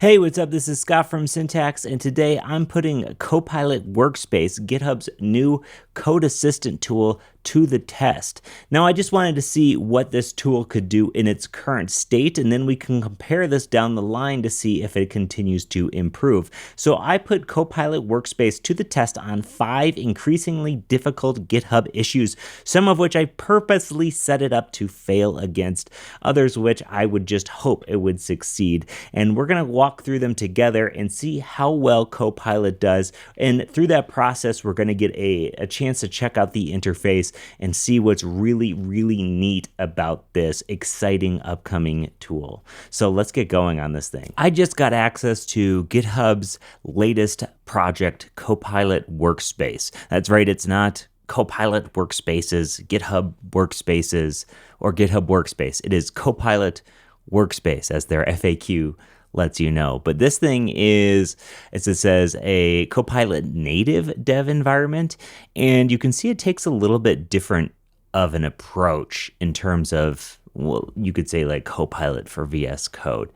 Hey, what's up? This is Scott from Syntax, and today I'm putting Copilot Workspace, GitHub's new code assistant tool, to the test. Now, I just wanted to see what this tool could do in its current state, and then we can compare this down the line to see if it continues to improve. So I put Copilot Workspace to the test on 5 increasingly difficult GitHub issues, some of which I purposely set it up to fail against, others which I would just hope it would succeed. And we're going to walk through them together and see how well Copilot does. And through that process, we're going to get a chance to check out the interface and see what's really, really neat about this exciting upcoming tool. So let's get going on this thing. I just got access to GitHub's latest project, Copilot Workspace. That's right, it's not Copilot Workspaces, GitHub Workspaces, or GitHub Workspace. It is Copilot Workspace, as their FAQ lets you know. But this thing is, as it says, a Copilot native dev environment. And you can see it takes a little bit different of an approach in terms of, well, you could say like Copilot for VS Code,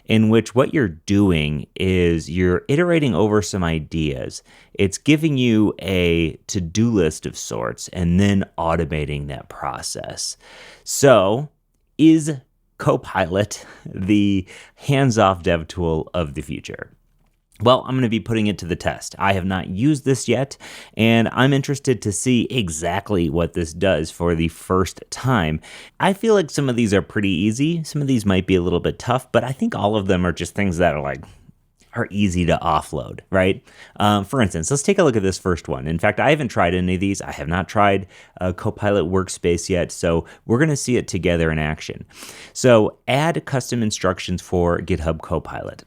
in which what you're doing is you're iterating over some ideas. It's giving you a to-do list of sorts and then automating that process. So is Copilot the hands-off dev tool of the future? Well, I'm going to be putting it to the test. I have not used this yet, and I'm interested to see exactly what this does for the first time. I feel like some of these are pretty easy. Some of these might be a little bit tough, but I think all of them are just things that are easy to offload, right? For instance, let's take a look at this first one. In fact, I haven't tried any of these. I have not tried Copilot Workspace yet, so we're going to see it together in action. So add custom instructions for GitHub Copilot.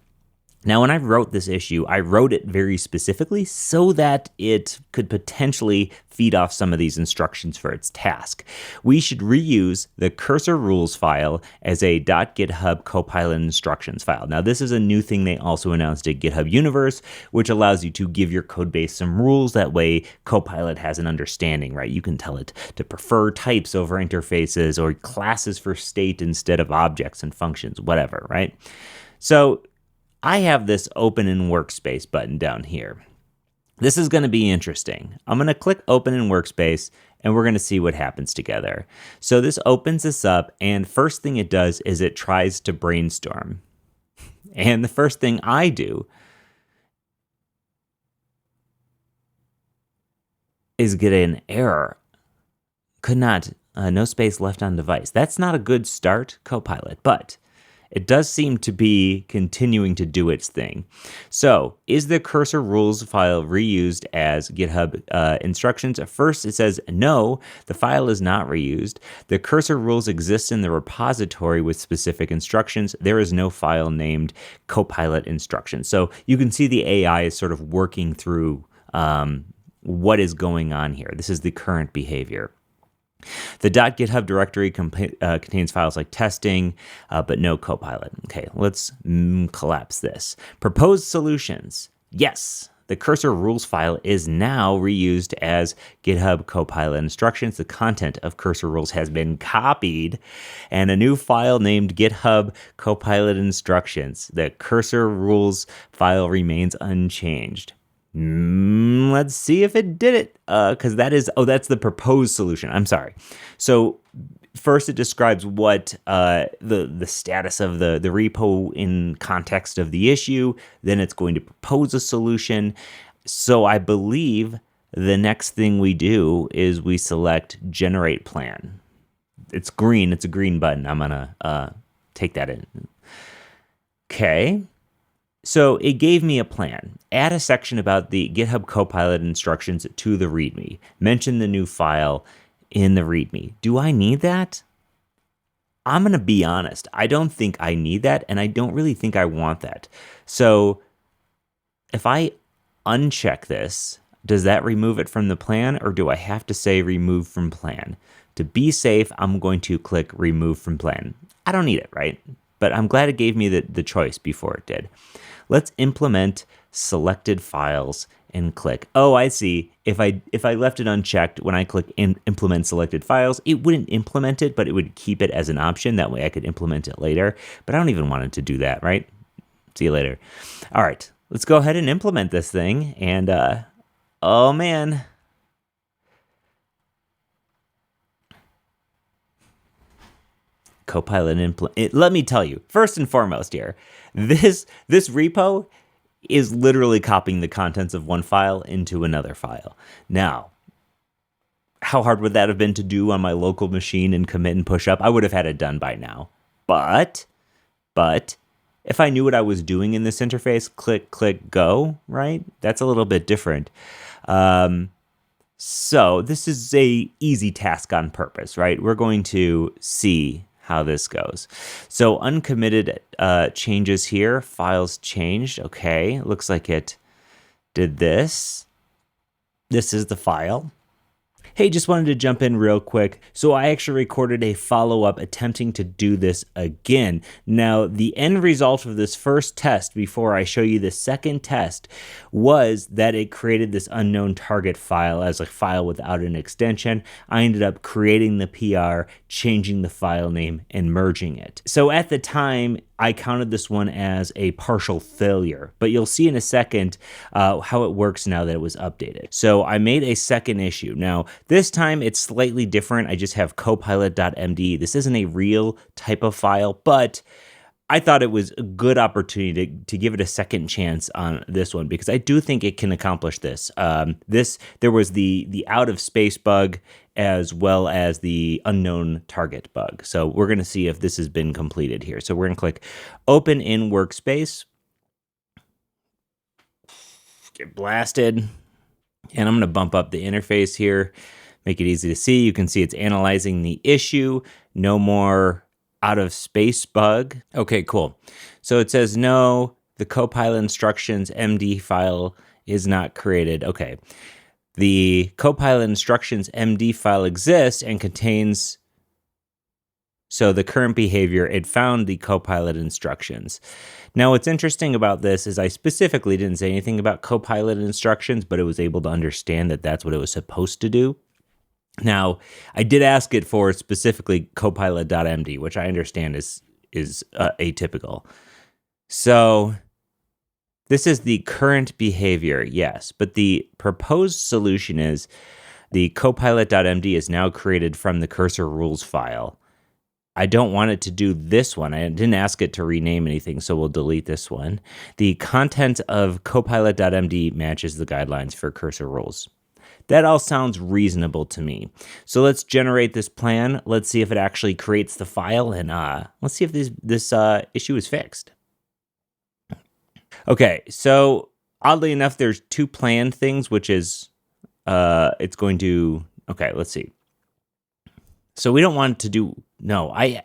Now, when I wrote this issue, I wrote it very specifically so that it could potentially feed off some of these instructions for its task. We should reuse the cursor rules file as a .github Copilot instructions file. Now, this is a new thing they also announced at GitHub Universe, which allows you to give your code base some rules. That way, Copilot has an understanding, right? You can tell it to prefer types over interfaces or classes for state instead of objects and functions, whatever, right? So I have this Open in Workspace button down here. This is going to be interesting. I'm going to click Open in Workspace, and we're going to see what happens together. So this opens this up, and first thing it does is it tries to brainstorm. And the first thing I do is get an error. Could not, no space left on device. That's not a good start, Copilot, but it does seem to be continuing to do its thing. So, is the cursor rules file reused as GitHub instructions? At first, it says no, the file is not reused. The cursor rules exist in the repository with specific instructions. There is no file named Copilot instructions. So, you can see the AI is sort of working through what is going on here. This is the current behavior. The .github directory contains files like testing, but no Copilot. Okay, let's collapse this. Proposed solutions. Yes, the cursor rules file is now reused as GitHub Copilot instructions. The content of cursor rules has been copied, and a new file named GitHub Copilot instructions. The cursor rules file remains unchanged. Let's see if it did it, because that's the proposed solution. I'm sorry. So first it describes what the status of the repo in context of the issue. Then it's going to propose a solution. So I believe the next thing we do is we select Generate Plan. It's green. It's a green button. I'm going to take that in. Okay. So it gave me a plan. Add a section about the GitHub Copilot instructions to the README. Mention the new file in the README. Do I need that? I'm going to be honest. I don't think I need that, and I don't really think I want that. So if I uncheck this, does that remove it from the plan, or do I have to say remove from plan? To be safe, I'm going to click remove from plan. I don't need it, right? But I'm glad it gave me the choice before it did. Let's implement selected files and click. Oh, I see. If I left it unchecked, when I click implement selected files, it wouldn't implement it, but it would keep it as an option. That way I could implement it later. But I don't even want it to do that, right? See you later. All right, let's go ahead and implement this thing. And oh man. Copilot implement. Let me tell you, first and foremost here, this repo is literally copying the contents of one file into another file. Now, how hard would that have been to do on my local machine and commit and push up? I would have had it done by now. But if I knew what I was doing in this interface, click, click, go, right? That's a little bit different. So this is a easy task on purpose, right? We're going to see how this goes. So uncommitted changes here, files changed. Okay, looks like it did this. This is the file. Hey, just wanted to jump in real quick. So I actually recorded a follow-up attempting to do this again. Now, the end result of this first test, before I show you the second test, was that it created this unknown target file as a file without an extension. I ended up creating the PR, changing the file name, and merging it. So at the time, I counted this one as a partial failure, but you'll see in a second how it works now that it was updated. So I made a second issue. Now, this time it's slightly different. I just have copilot.md. This isn't a real type of file, but I thought it was a good opportunity to give it a second chance on this one because I do think it can accomplish this. There was the out of space bug as well as the unknown target bug. So we're going to see if this has been completed here. So we're going to click open in workspace, get blasted, and I'm going to bump up the interface here, make it easy to see. You can see it's analyzing the issue. No more out of space bug. Okay, cool. So it says no, the Copilot instructions MD file is not created. Okay. The Copilot instructions MD file exists and contains, so the current behavior, it found the Copilot instructions. Now, what's interesting about this is I specifically didn't say anything about Copilot instructions, but it was able to understand that that's what it was supposed to do. Now, I did ask it for specifically copilot.md, which I understand is atypical. So this is the current behavior, yes, but the proposed solution is the copilot.md is now created from the cursor rules file. I don't want it to do this one. I didn't ask it to rename anything, so we'll delete this one. The content of copilot.md matches the guidelines for cursor rules. That all sounds reasonable to me. So let's generate this plan. Let's see if it actually creates the file, and let's see if this issue is fixed. Okay, so oddly enough, there's two planned things, which is it's going to. Okay, let's see. So we don't want to do. No, I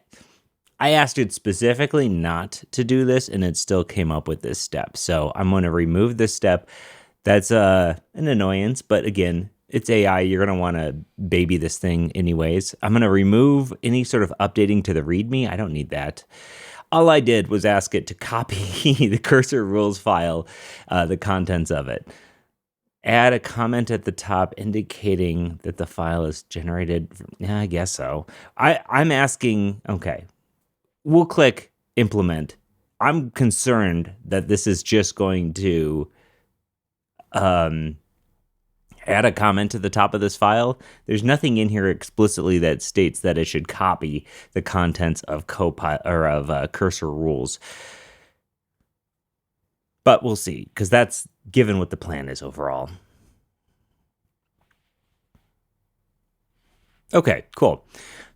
asked it specifically not to do this, and it still came up with this step. So I'm going to remove this step. That's an annoyance, but again, it's AI. You're going to want to baby this thing anyways. I'm going to remove any sort of updating to the README. I don't need that. All I did was ask it to copy the cursor rules file, the contents of it. Add a comment at the top indicating that the file is generated. Yeah, I guess so. I'm asking, okay, we'll click implement. I'm concerned that this is just going to add a comment to the top of this file. There's nothing in here explicitly that states that it should copy the contents of cursor rules. But we'll see, because that's given what the plan is overall. Okay, cool.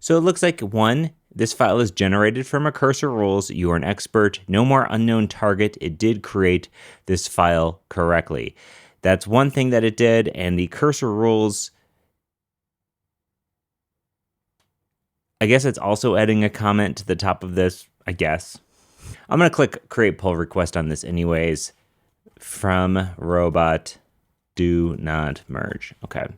So it looks like one, this file is generated from a cursor rules. You are an expert. No more unknown target. It did create this file correctly. That's one thing that it did, and the cursor rules, I guess it's also adding a comment to the top of this, I guess. I'm going to click create pull request on this anyways. From robot, do not merge. Okay.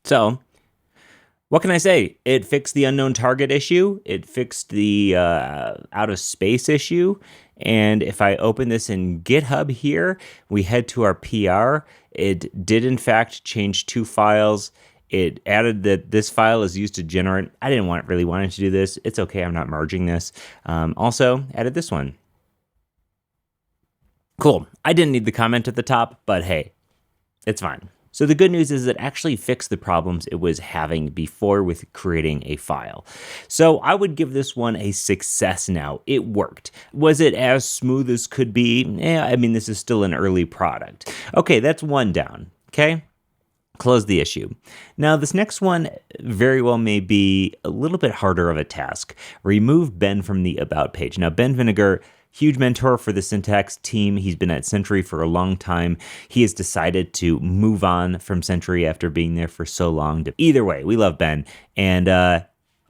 So what can I say? It fixed the unknown target issue. It fixed the out of space issue. And if I open this in GitHub here, we head to our PR. It did in fact change two files. It added that this file is used to generate. I didn't really want it to do this. It's okay. I'm not merging this. Also added this one. Cool. I didn't need the comment at the top, but hey, it's fine. So the good news is it actually fixed the problems it was having before with creating a file. So I would give this one a success now. It worked. Was it as smooth as could be? I mean, this is still an early product. Okay, that's one down. Okay, close the issue. Now, this next one very well may be a little bit harder of a task. Remove Ben from the About page. Now, Ben Vinegar, huge mentor for the Syntax team. He's been at Sentry for a long time. He has decided to move on from Sentry after being there for so long. Either way, we love Ben. And,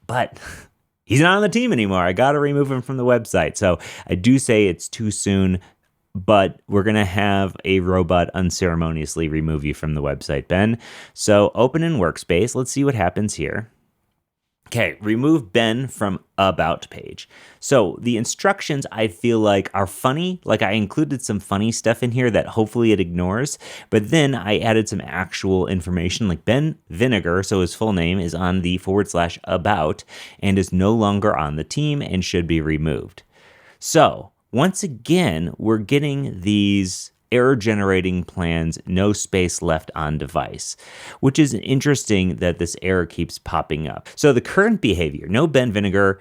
but he's not on the team anymore. I got to remove him from the website. So I do say it's too soon, but we're going to have a robot unceremoniously remove you from the website, Ben. So open in Workspace. Let's see what happens here. Okay, remove Ben from About page. So the instructions I feel like are funny. Like I included some funny stuff in here that hopefully it ignores. But then I added some actual information like Ben Vinegar, so his full name is on the /about and is no longer on the team and should be removed. So once again, we're getting these error generating plans, no space left on device, which is interesting that this error keeps popping up. So the current behavior, no Ben Vinegar,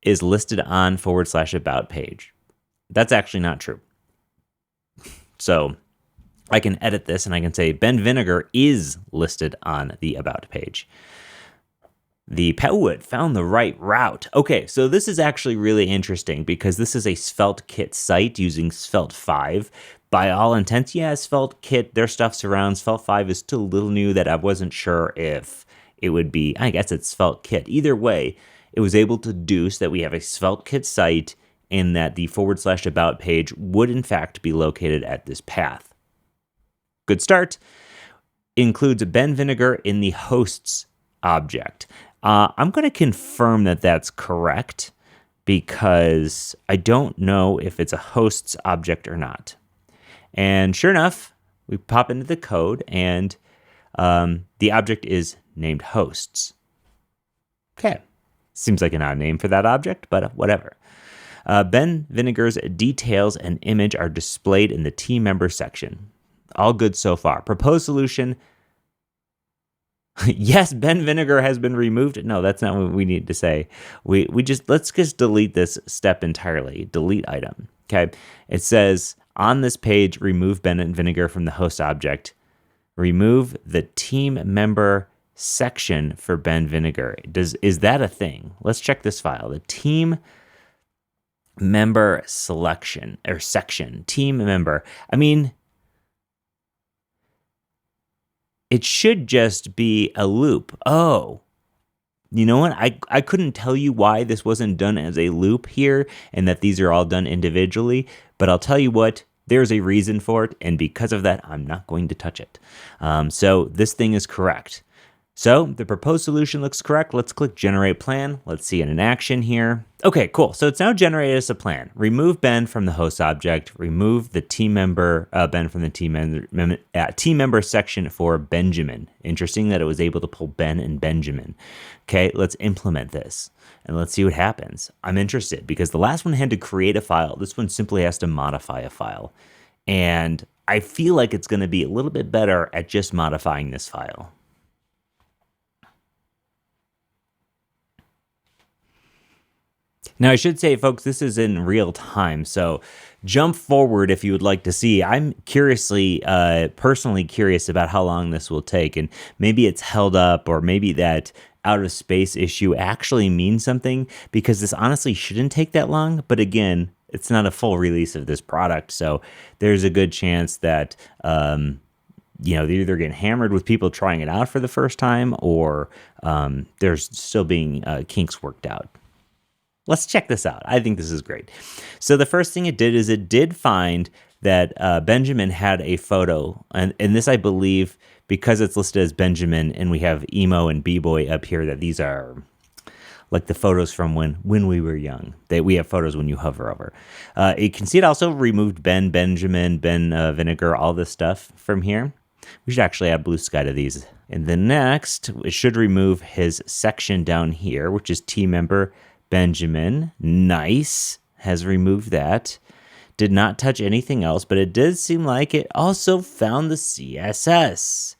is listed on /about page. That's actually not true. So I can edit this and I can say Ben Vinegar is listed on the About page. The Petwood found the right route. Okay, so this is actually really interesting because this is a SvelteKit site using Svelte 5. By all intents, yeah, SvelteKit, their stuff surrounds. Svelte 5 is still a little new that I wasn't sure if it would be. I guess it's SvelteKit. Either way, it was able to deduce that we have a SvelteKit site and that the /about page would in fact be located at this path. Good start. Includes Ben Vinegar in the hosts object. I'm going to confirm that that's correct because I don't know if it's a hosts object or not. And sure enough, we pop into the code and the object is named hosts. Okay, seems like an odd name for that object, but whatever. Ben Vinegar's details and image are displayed in the team member section. All good so far. Proposed solution. Yes, Ben Vinegar has been removed. No, that's not what we need to say. Let's just delete this step entirely. Delete item. Okay. It says on this page, remove Ben Vinegar from the host object. Remove the team member section for Ben Vinegar. Is that a thing? Let's check this file. The team member selection or section. Team member. I mean, it should just be a loop. Oh, you know what? I couldn't tell you why this wasn't done as a loop here and that these are all done individually, but I'll tell you what, there's a reason for it, and because of that, I'm not going to touch it. So this thing is correct. So the proposed solution looks correct. Let's click Generate Plan. Let's see it in action here. Okay, cool. So it's now generated as a plan. Remove Ben from the host object. Remove the team member, Ben from the team member section for Benjamin. Interesting that it was able to pull Ben and Benjamin. Okay, let's implement this and let's see what happens. I'm interested because the last one had to create a file. This one simply has to modify a file. And I feel like it's going to be a little bit better at just modifying this file. Now, I should say, folks, this is in real time, so jump forward if you would like to see. I'm personally curious about how long this will take, and maybe it's held up, or maybe that out of space issue actually means something, because this honestly shouldn't take that long, but again, it's not a full release of this product, so there's a good chance that they're either getting hammered with people trying it out for the first time, or there's still being kinks worked out. Let's check this out. I think this is great. So the first thing it did is it did find that Benjamin had a photo. And this, I believe, because it's listed as Benjamin and we have Emo and B-Boy up here, that these are like the photos from when we were young. We have photos when you hover over. You can see it also removed Ben, Benjamin, Ben Vinegar, all this stuff from here. We should actually add blue sky to these. And the next, it should remove his section down here, which is team member Benjamin. Nice. Has removed that. Did not touch anything else, but it did seem like it also found the CSS.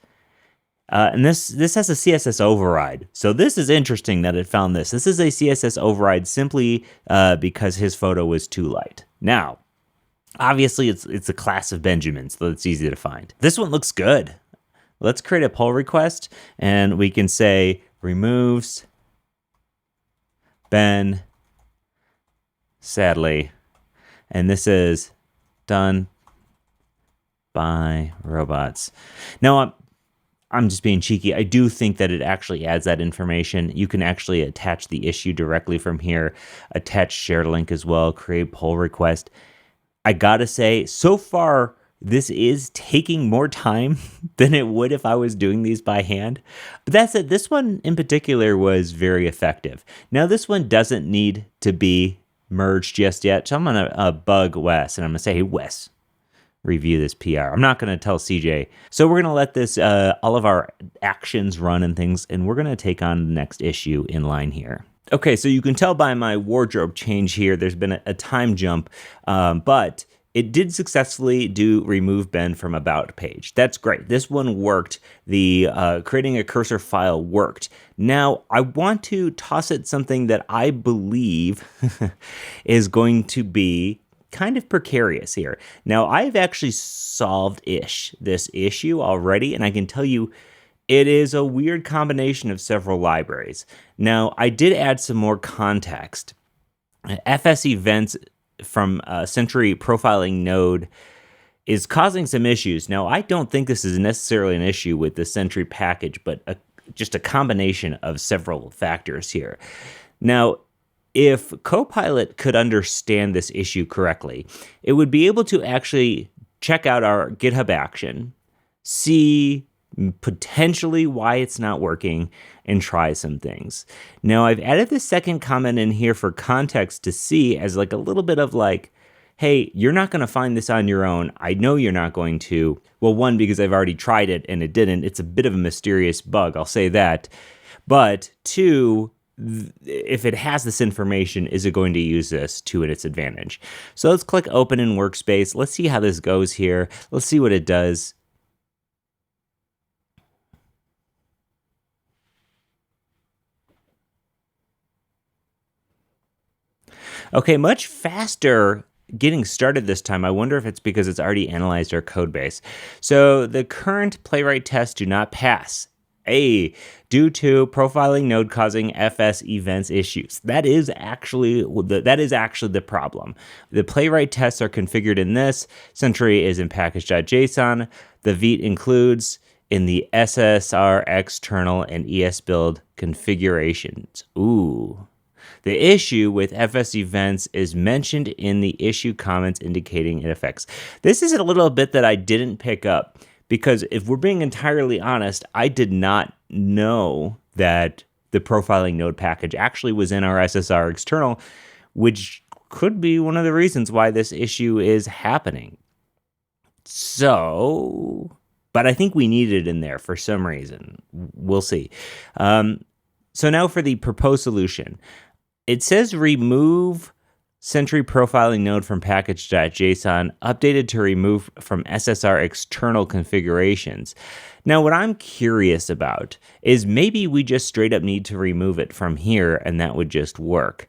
And this has a CSS override. So this is interesting that it found this. This is a CSS override simply because his photo was too light. Now, obviously it's a class of Benjamin, so it's easy to find. This one looks good. Let's create a pull request, and we can say removes Ben, sadly. And this is done by robots. Now, I'm just being cheeky. I do think that it actually adds that information. You can actually attach the issue directly from here, attach shared link as well, create pull request. I gotta say, so far, this is taking more time than it would if I was doing these by hand. But that's it. This one in particular was very effective. Now, this one doesn't need to be merged just yet. So I'm going to bug Wes, and I'm going to say, hey, Wes, review this PR. I'm not going to tell CJ. So we're going to let this, all of our actions run and things, and we're going to take on the next issue in line here. Okay, so you can tell by my wardrobe change here, there's been a time jump, but it did successfully do remove Ben from about page. That's great. This one worked. The creating a cursor file worked. Now, I want to toss it something that I believe is going to be kind of precarious here. Now, I've actually solved this issue already, and I can tell you it is a weird combination of several libraries. Now, I did add some more context. FS events from Sentry profiling node is causing some issues. Now, I don't think this is necessarily an issue with the Sentry package, but just a combination of several factors here. Now, if Copilot could understand this issue correctly, it would be able to actually check out our GitHub action, see potentially why it's not working, and try some things. Now, I've added this second comment in here for context to see as like a little bit of like, hey, you're not going to find this on your own. I know you're not going to. Well, one, because I've already tried it and it didn't. It's a bit of a mysterious bug, I'll say that. But two, if it has this information, is it going to use this to its advantage? So let's click open in Workspace. Let's see how this goes here. Let's see what it does. Okay, much faster getting started this time. I wonder if it's because it's already analyzed our code base. So the current playwright tests do not pass. Due to profiling node causing FS events issues. That is actually the problem. The playwright tests are configured in this. Sentry is in package.json. The Vite includes in the SSR external and ESBuild configurations. Ooh. The issue with FS events is mentioned in the issue comments indicating it affects. This is a little bit that I didn't pick up because if we're being entirely honest, I did not know that the profiling node package actually was in our SSR external, which could be one of the reasons why this issue is happening. So, but I think we need it in there for some reason. We'll see. So now for the proposed solution. It says remove Sentry profiling node from package.json, updated to remove from SSR external configurations. Now, what I'm curious about is maybe we just straight up need to remove it from here and that would just work.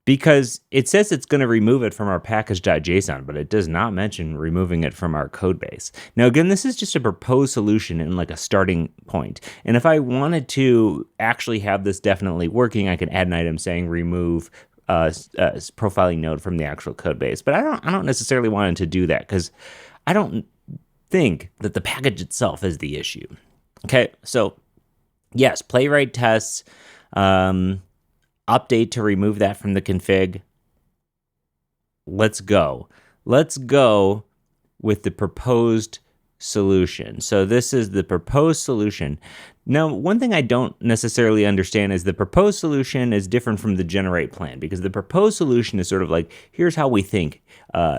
Because it says it's going to remove it from our package.json, but it does not mention removing it from our code base. Now, again, this is just a proposed solution and like a starting point. And if I wanted to actually have this definitely working, I can add an item saying remove profiling node from the actual code base. But I don't necessarily want it to do that because I don't think that the package itself is the issue. Okay, so yes, playwright tests. Update to remove that from the config. Let's go. Let's go with the proposed solution. So this is the proposed solution. Now, one thing I don't necessarily understand is the proposed solution is different from the generate plan because the proposed solution is sort of like, here's how we think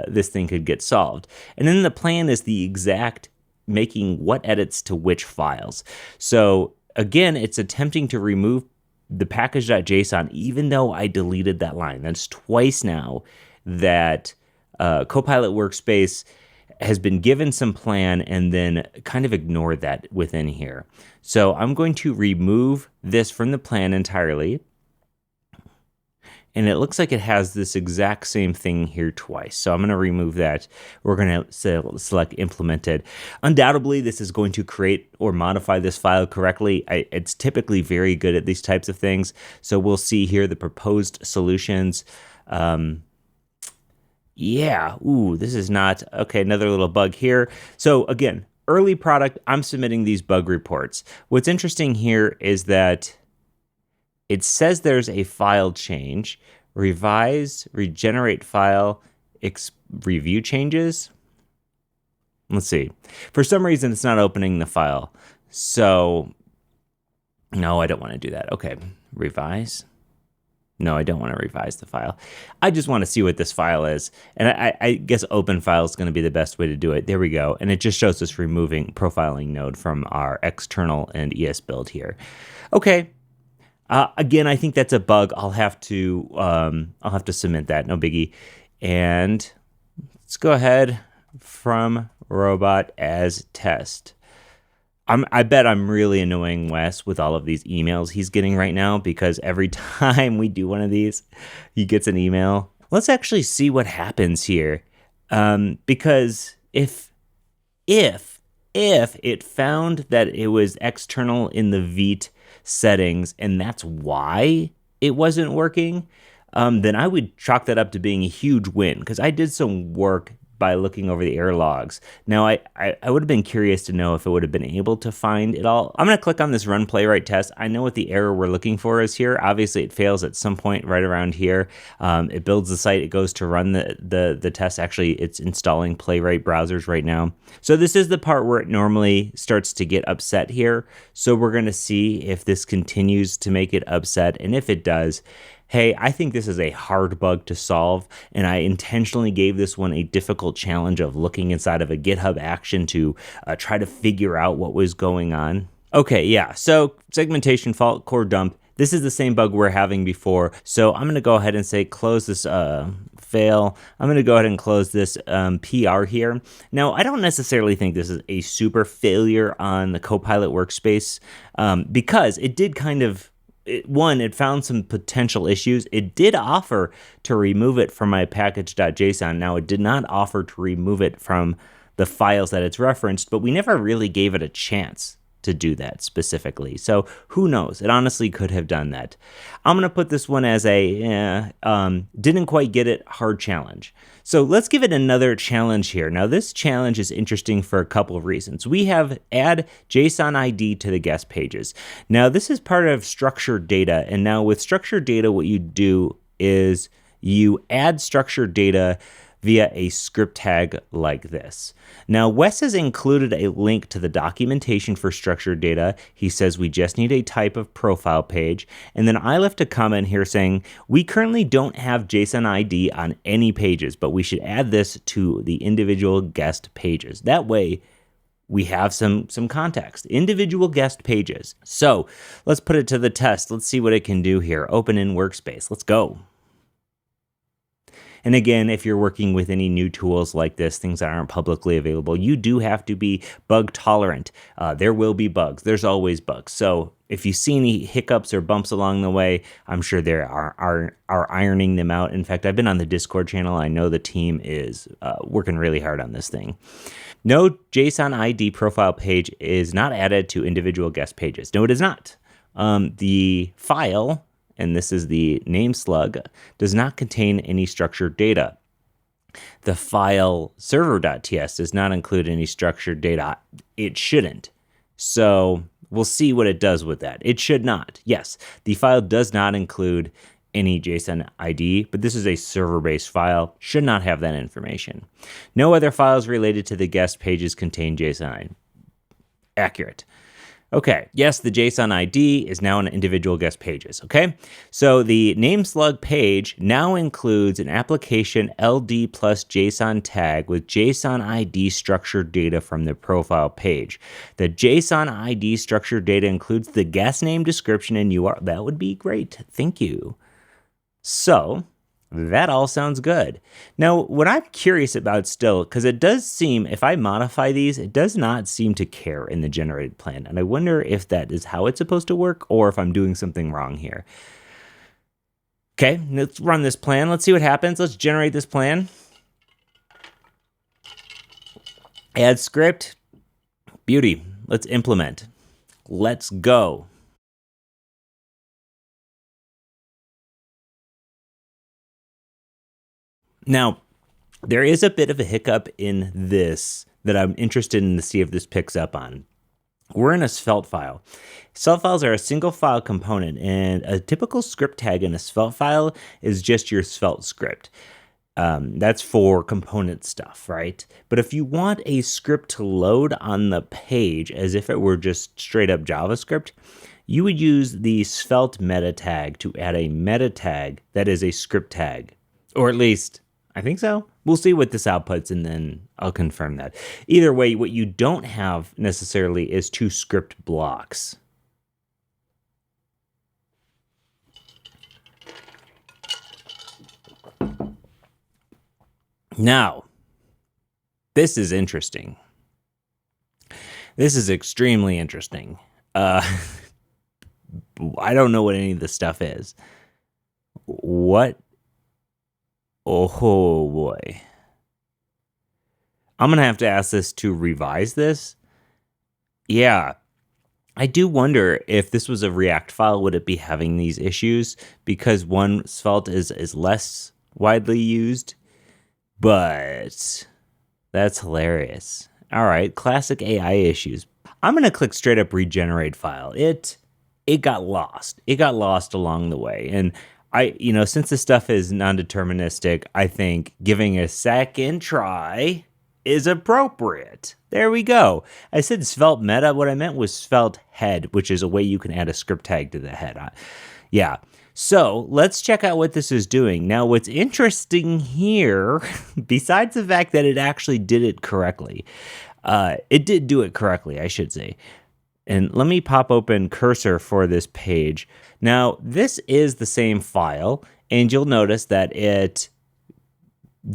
this thing could get solved. And then the plan is the exact making what edits to which files. So again, it's attempting to remove the package.json, even though I deleted that line. That's twice now that Copilot Workspace has been given some plan and then kind of ignored that within here. So I'm going to remove this from the plan entirely. And it looks like it has this exact same thing here twice. So I'm going to remove that. We're going to select implemented. Undoubtedly, this is going to create or modify this file correctly. It's typically very good at these types of things. So we'll see here the proposed solutions. Yeah, ooh, this is not, okay, another little bug here. So again, early product, I'm submitting these bug reports. What's interesting here is that it says there's a file change, revise, regenerate file, review changes. Let's see. For some reason, it's not opening the file. So, no, I don't want to do that. Okay, revise. No, I don't want to revise the file. I just want to see what this file is. And I guess open file is going to be the best way to do it. There we go. And it just shows us removing profiling node from our external and ES build here. Okay. Again, I think that's a bug. I'll have to submit that. No biggie. And let's go ahead from robot as test. I bet I'm really annoying Wes with all of these emails he's getting right now, because every time we do one of these, he gets an email. Let's actually see what happens here. Because if it found that it was external in the Vite settings and that's why it wasn't working, then I would chalk that up to being a huge win, because I did some work by looking over the error logs. Now, I would have been curious to know if it would have been able to find it all. I'm going to click on this run playwright test. I know what the error we're looking for is here. Obviously, it fails at some point right around here. It builds the site. It goes to run the test. Actually, it's installing playwright browsers right now. So this is the part where it normally starts to get upset here. So we're going to see if this continues to make it upset. And if it does, hey, I think this is a hard bug to solve, and I intentionally gave this one a difficult challenge of looking inside of a GitHub action to try to figure out what was going on. Okay, yeah, so segmentation fault, core dump. This is the same bug we're having before, so I'm going to go ahead and say close this fail. I'm going to go ahead and close this PR here. Now, I don't necessarily think this is a super failure on the Copilot Workspace, because it did kind of, it found some potential issues. It did offer to remove it from my package.json. Now, it did not offer to remove it from the files that it's referenced, but we never really gave it a chance to do that specifically. So who knows? It honestly could have done that. I'm going to put this one as a didn't quite get it, hard challenge. So let's give it another challenge here. Now this challenge is interesting for a couple of reasons. We have add JSON ID to the guest pages. Now this is part of structured data. And now with structured data, what you do is you add structured data via a script tag like this. Now, Wes has included a link to the documentation for structured data. He says we just need a type of profile page. And then I left a comment here saying, we currently don't have JSON ID on any pages, but we should add this to the individual guest pages. That way, we have some context, individual guest pages. So let's put it to the test. Let's see what it can do here. Open in Workspace. Let's go. And again, if you're working with any new tools like this, things that aren't publicly available, you do have to be bug tolerant. There will be bugs. There's always bugs. So if you see any hiccups or bumps along the way, I'm sure they are ironing them out. In fact, I've been on the Discord channel. I know the team is working really hard on this thing. No JSON ID profile page is not added to individual guest pages. No, it is not. The file, and this is the name slug, does not contain any structured data. The file server.ts does not include any structured data. It shouldn't. So we'll see what it does with that. It should not. Yes, the file does not include any JSON ID, but this is a server-based file, should not have that information. No other files related to the guest pages contain JSON ID. Accurate. Okay, yes, the JSON ID is now in individual guest pages, okay? So the nameslug page now includes an application LD plus JSON tag with JSON ID structured data from the profile page. The JSON ID structured data includes the guest name, description, and URL. That would be great. Thank you. So that all sounds good. Now, what I'm curious about still, because it does seem, if I modify these, it does not seem to care in the generated plan. And I wonder if that is how it's supposed to work or if I'm doing something wrong here. Okay, let's run this plan. Let's see what happens. Let's generate this plan. Add script. Beauty. Let's implement. Let's go. Now, there is a bit of a hiccup in this that I'm interested in to see if this picks up on. We're in a Svelte file. Svelte files are a single file component, and a typical script tag in a Svelte file is just your Svelte script. That's for component stuff, right? But if you want a script to load on the page as if it were just straight up JavaScript, you would use the Svelte meta tag to add a meta tag that is a script tag, or at least I think so. We'll see what this outputs and then I'll confirm that. Either way, what you don't have necessarily is two script blocks. Now, this is interesting. This is extremely interesting. I don't know what any of this stuff is. What? Oh boy. I'm going to have to ask this to revise this. Yeah. I do wonder if this was a React file, would it be having these issues? Because one, Svelte is less widely used. But that's hilarious. All right, classic AI issues. I'm going to click straight up regenerate file. It got lost. It got lost along the way. And since this stuff is non-deterministic, I think giving a second try is appropriate. There we go. I said Svelte meta. What I meant was Svelte head, which is a way you can add a script tag to the head. Yeah. So let's check out what this is doing. Now, what's interesting here, besides the fact that it actually did it correctly, it did do it correctly, I should say. And let me pop open cursor for this page. Now, this is the same file, and you'll notice that it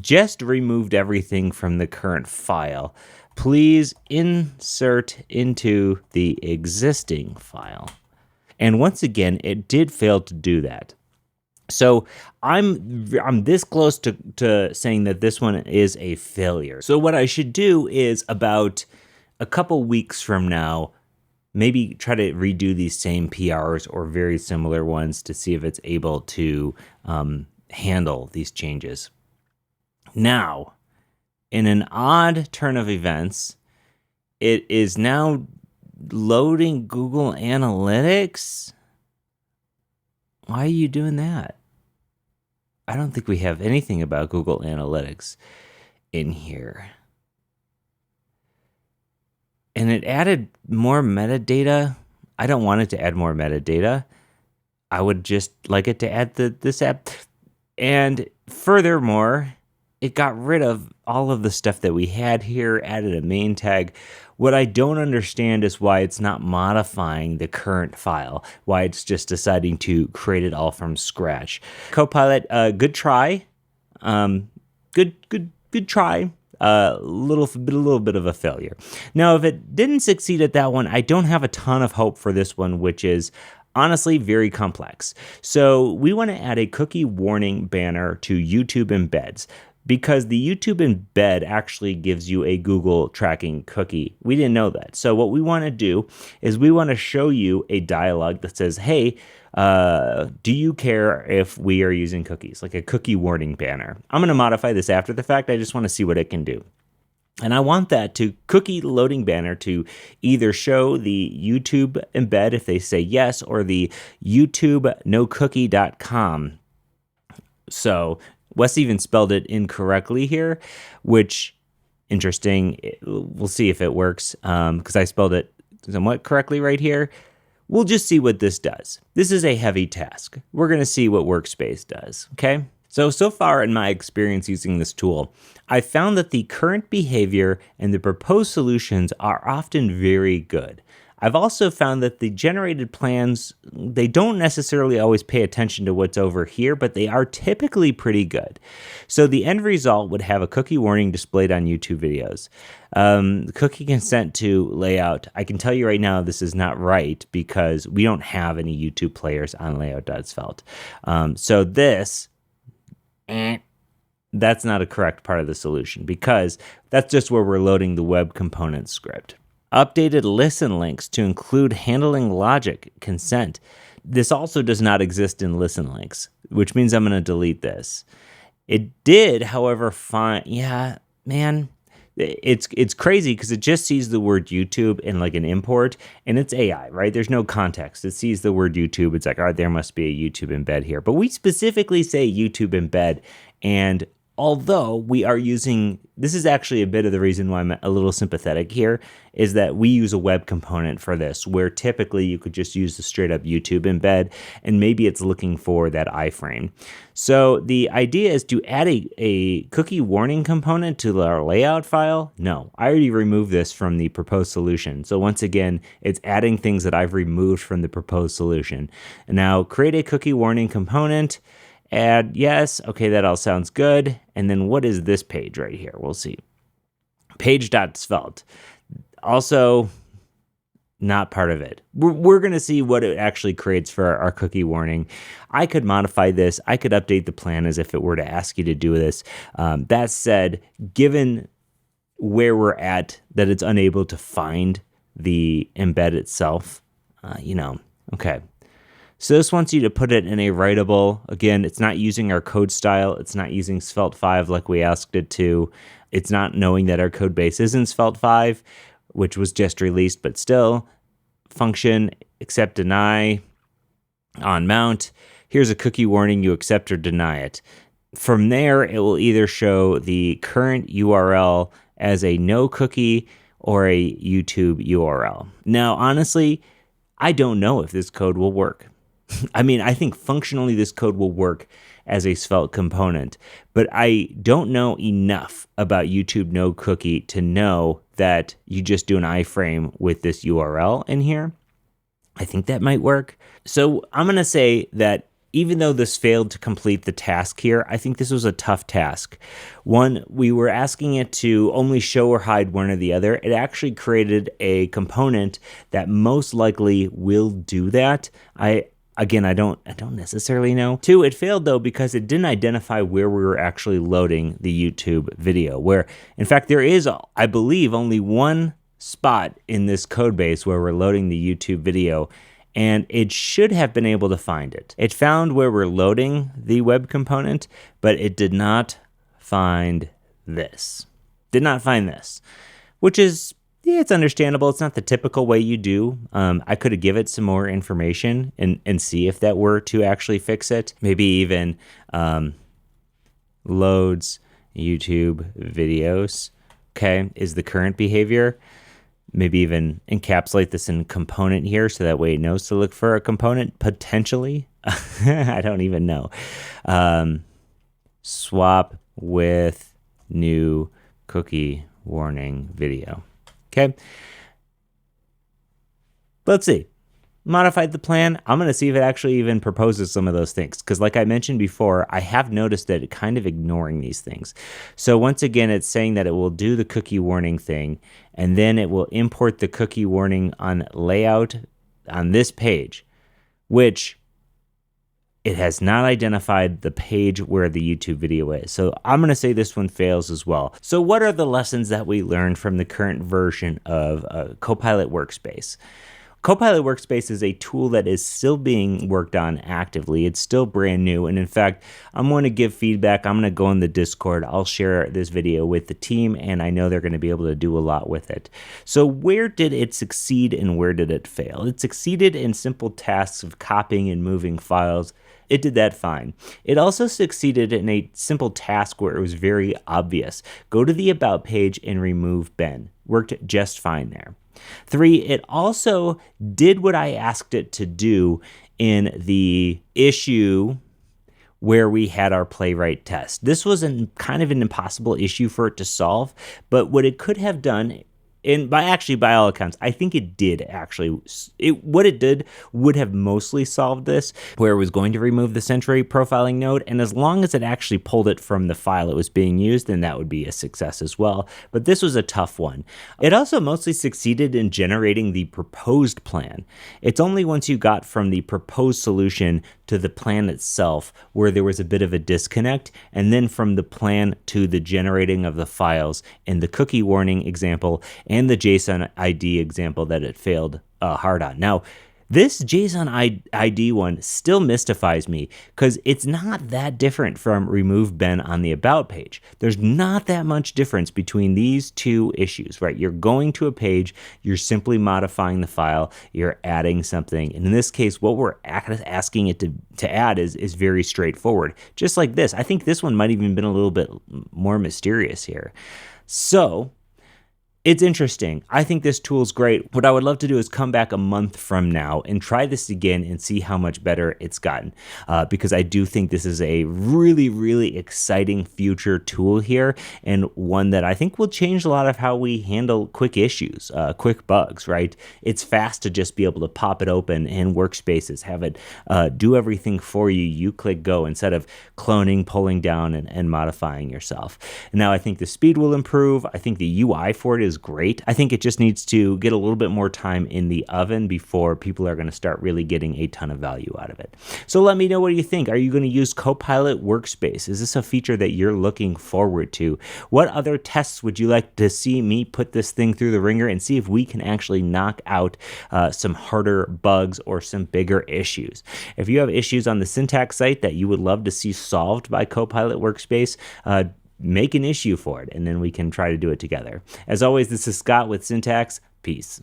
just removed everything from the current file. Please insert into the existing file. And once again, it did fail to do that. So I'm this close to saying that this one is a failure. So what I should do is about a couple weeks from now, maybe try to redo these same PRs or very similar ones to see if it's able to handle these changes. Now, in an odd turn of events, it is now loading Google Analytics. Why are you doing that? I don't think we have anything about Google Analytics in here. And it added more metadata. I don't want it to add more metadata. I would just like it to add this app. And furthermore, it got rid of all of the stuff that we had here, added a main tag. What I don't understand is why it's not modifying the current file, why it's just deciding to create it all from scratch. Copilot, good try. Good try. A little bit of a failure. Now, if it didn't succeed at that one, I don't have a ton of hope for this one, which is honestly very complex. So we want to add a cookie warning banner to YouTube embeds, because the YouTube embed actually gives you a Google tracking cookie. We didn't know that. So what we want to do is we want to show you a dialog that says, hey, do you care if we are using cookies? Like a cookie warning banner. I'm going to modify this after the fact. I just want to see what it can do. And I want that to cookie loading banner to either show the YouTube embed if they say yes, or the YouTube nocookie.com. So Wes even spelled it incorrectly here, which, interesting. We'll see if it works, because I spelled it somewhat correctly right here. We'll just see what this does. This is a heavy task. We're going to see what Workspace does, okay? So far in my experience using this tool, I found that the current behavior and the proposed solutions are often very good. I've also found that the generated plans, they don't necessarily always pay attention to what's over here, but they are typically pretty good. So the end result would have a cookie warning displayed on YouTube videos. Cookie consent to layout. I can tell you right now this is not right because we don't have any YouTube players on layout.svelte. So this, that's not a correct part of the solution because that's just where we're loading the web component script. Updated listen links to include handling logic consent. This also does not exist in listen links, which means I'm going to delete this. It did, however, find, it's crazy because it just sees the word YouTube in like an import, and it's AI, right? There's no context. It sees the word YouTube. It's like, all right, there must be a YouTube embed here. But we specifically say YouTube embed, and although we are using, this is actually a bit of the reason why I'm a little sympathetic here, is that we use a web component for this, where typically you could just use the straight up YouTube embed, and maybe it's looking for that iframe. So the idea is to add a cookie warning component to our layout file. No, I already removed this from the proposed solution. So once again, it's adding things that I've removed from the proposed solution. And now create a cookie warning component. Add yes, okay, that all sounds good. And then what is this page right here? We'll see. Page.svelte. Also, not part of it. We're going to see what it actually creates for our cookie warning. I could modify this. I could update the plan as if it were to ask you to do this. That said, given where we're at, that it's unable to find the embed itself, okay. So this wants you to put it in a writable. Again, it's not using our code style. It's not using Svelte 5 like we asked it to. It's not knowing that our code base isn't Svelte 5, which was just released, but still. Function, accept, deny, on mount. Here's a cookie warning, you accept or deny it. From there, it will either show the current URL as a no cookie or a YouTube URL. Now, honestly, I don't know if this code will work. I mean, I think functionally this code will work as a Svelte component, but I don't know enough about YouTube no cookie to know that you just do an iframe with this URL in here. I think that might work. So I'm going to say that even though this failed to complete the task here, I think this was a tough task. One, we were asking it to only show or hide one or the other. It actually created a component that most likely will do that. Again, I don't necessarily know. Two, it failed though because it didn't identify where we were actually loading the YouTube video, where in fact there is, I believe, only one spot in this code base where we're loading the YouTube video, and it should have been able to find it. It found where we're loading the web component, but it did not find this. Did not find this, which is, yeah, it's understandable. It's not the typical way you do. I could have given it some more information and see if that were to actually fix it. Maybe even loads YouTube videos, okay, is the current behavior. Maybe even encapsulate this in component here so that way it knows to look for a component, potentially. I don't even know. Swap with new cookie warning video. Okay, let's see. Modified the plan. I'm going to see if it actually even proposes some of those things. Because like I mentioned before, I have noticed that it kind of ignoring these things. So once again, it's saying that it will do the cookie warning thing, and then it will import the cookie warning on layout on this page, which it has not identified the page where the YouTube video is. So I'm going to say this one fails as well. So what are the lessons that we learned from the current version of Copilot Workspace? Copilot Workspace is a tool that is still being worked on actively. It's still brand new. And in fact, I'm going to give feedback. I'm going to go in the Discord. I'll share this video with the team, and I know they're going to be able to do a lot with it. So where did it succeed and where did it fail? It succeeded in simple tasks of copying and moving files. it did that fine. It also succeeded in a simple task where it was very obvious. Go to the About page and remove Ben. Worked just fine there. 3, it also did what I asked it to do in the issue where we had our playwright test. This was kind of an impossible issue for it to solve, but what it could have done, and by all accounts, I think it did actually. What it did would have mostly solved this, where it was going to remove the Century profiling node, and as long as it actually pulled it from the file it was being used, then that would be a success as well. But this was a tough one. It also mostly succeeded in generating the proposed plan. It's only once you got from the proposed solution to the plan itself where there was a bit of a disconnect, and then from the plan to the generating of the files in the cookie warning example and the JSON ID example that it failed hard on. Now, this JSON ID one still mystifies me because it's not that different from remove Ben on the About page. There's not that much difference between these two issues, right? You're going to a page, you're simply modifying the file, you're adding something. And in this case, what we're asking it to add is very straightforward. Just like this. I think this one might even been a little bit more mysterious here. So it's interesting. I think this tool is great. What I would love to do is come back a month from now and try this again and see how much better it's gotten, because I do think this is a really, really exciting future tool here, and one that I think will change a lot of how we handle quick issues, quick bugs, right? It's fast to just be able to pop it open in Workspaces, have it do everything for you. You click go instead of cloning, pulling down, and modifying yourself. And now I think the speed will improve. I think the UI for it is great. I think it just needs to get a little bit more time in the oven before people are going to start really getting a ton of value out of it. So let me know, what do you think? Are you going to use Copilot Workspace? Is this a feature that you're looking forward to? What other tests would you like to see me put this thing through the ringer and see if we can actually knock out some harder bugs or some bigger issues? If you have issues on the syntax site that you would love to see solved by Copilot Workspace, make an issue for it, and then we can try to do it together. As always, this is Scott with Syntax. Peace.